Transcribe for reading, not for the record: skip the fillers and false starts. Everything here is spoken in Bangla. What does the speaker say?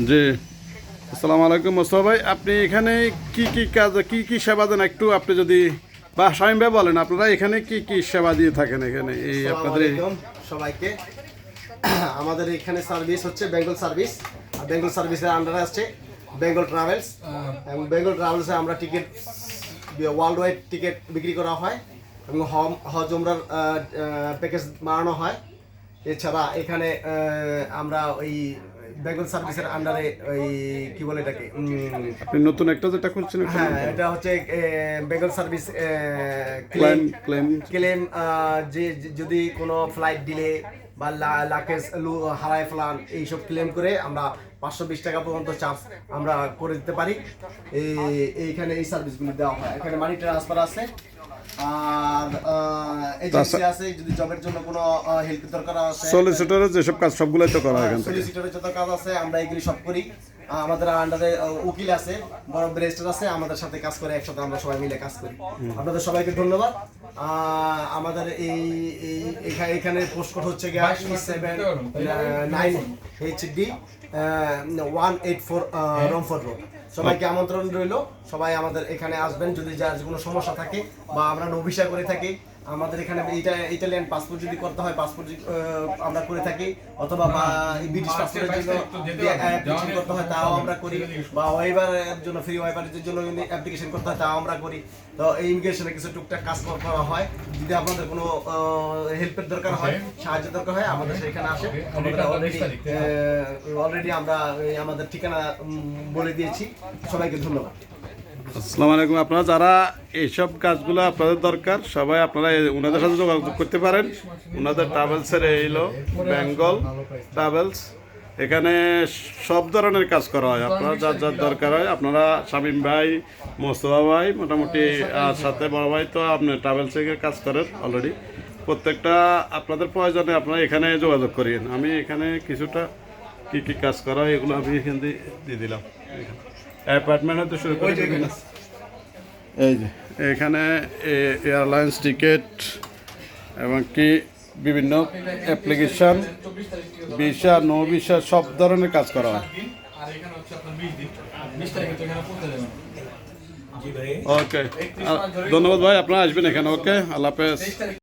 জি, আসসালামু আলাইকুম মোস্তফা ভাই, আপনি এখানে কি কি কাজ কি সেবা দেন একটু আপনি যদি বা শামীম ভাই বলেন, আপনারা এখানে কি সেবা দিয়ে থাকেন এখানে এই আপনাদের সবাইকে? আমাদের এখানে সার্ভিস হচ্ছে বেঙ্গল সার্ভিস, আর বেঙ্গল সার্ভিসের আন্ডারে আছে বেঙ্গল ট্রাভেলস, এবং বেঙ্গল ট্রাভেলসে আমরা টিকিট ওয়ার্ল্ড ওয়াইড টিকিট বিক্রি করা হয় এবং হজ উমরার প্যাকেজ বানানো হয়। এছাড়া এখানে আমরা ওই বেঙ্গল সার্ভিসের আন্ডারে ওই কি বলে এটাকে, আপনি নতুন একটা যেটা করছেন, হ্যাঁ এটা হচ্ছে Bengal service claim claim claim, যে যদি কোনো ফ্লাইট ডিলে বা লাকেজ হারায় ফেলান এইসব ক্লেম করে আমরা 520 টাকা পর্যন্ত চার্জ আমরা করে দিতে পারি। এইখানে এই সার্ভিসগুলো দেওয়া হয়। এখানে মানি ট্রান্সফার আছে, আর এজেন্সি আছে, যদি জবের জন্য কোনো হেল্প দরকার আছে, সলিসিটরের যেসব কাজ সবগুলোই তো করা হয় এখান থেকে। সলিসিটরের যত কাজ আছে আমরা এগুলি সব করি। আমাদের আন্ডারে উকিল আছে, বড় ব্যারিস্টার আছে, আমাদের সাথে কাজ করে, একসাথে আমরা সবাই মিলে কাজ করি। আপনাদের সবাইকে ধন্যবাদ। আমাদের এখানে পোস্ট কোড হচ্ছে E79HD 184 রমফোর্ড রোড। সবাইকে আমন্ত্রণ রইল, সবাই আমাদের এখানে আসবেন। যদি যার কোনো সমস্যা থাকে বা আমরা ভিসা করে থাকি, আমাদের এখানে ইটালিয়ান পাসপোর্ট যদি করতে হয় পাসপোর্ট আমরা করে থাকি, অথবা ব্রিটিশ পাসপোর্টের জন্য অ্যাপ্লিকেশন করতে হয় তাও আমরা করি, বা ওয়াইভারের জন্য ফ্রি ওয়াইভারের জন্য অ্যাপ্লিকেশন করতে হয় তাও আমরা করি। তো এই ইমিগ্রেশনে কিছু টুকটাক কাজ করা হয়। যদি আপনাদের কোনো হেল্পের দরকার হয়, সাহায্য দরকার হয়, আমাদের সেখানে আসে। অলরেডি আমরা আমাদের ঠিকানা বলে দিয়েছি। সবাইকে ধন্যবাদ। আসসালামু আলাইকুম। আপনারা যারা এইসব কাজগুলো আপনাদের দরকার, সবাই আপনারা ওনাদের সাথে যোগাযোগ করতে পারেন। ওনাদের ট্রাভেলসের এইলো বেঙ্গল ট্রাভেলস, এখানে সব ধরনের কাজ করা হয়। আপনারা যার যার দরকার হয়, আপনারা শামীম ভাই, মোস্তফা ভাই, মোটামুটি আর সাথে বড় ভাই তো আপনি ট্রাভেলস থেকে কাজ করেন অলরেডি। প্রত্যেকটা আপনাদের প্রয়োজনে আপনারা এখানে যোগাযোগ করিয়েন। আমি এখানে কিছুটা কি কাজ করা হয় এগুলো আমি এখান দিয়ে দিলাম। অ্যাপার্টমেন্ট হতে শুরু করে এই যে এখানে এয়ারলাইন্স টিকিট এবং কি বিভিন্ন অ্যাপ্লিকেশন, ভিসা, নো ভিসা, সব ধরনের কাজ করা হয়। ওকে, ধন্যবাদ ভাই, আপনারা আসবেন এখানে। ওকে, আল্লাহ হাফেজ।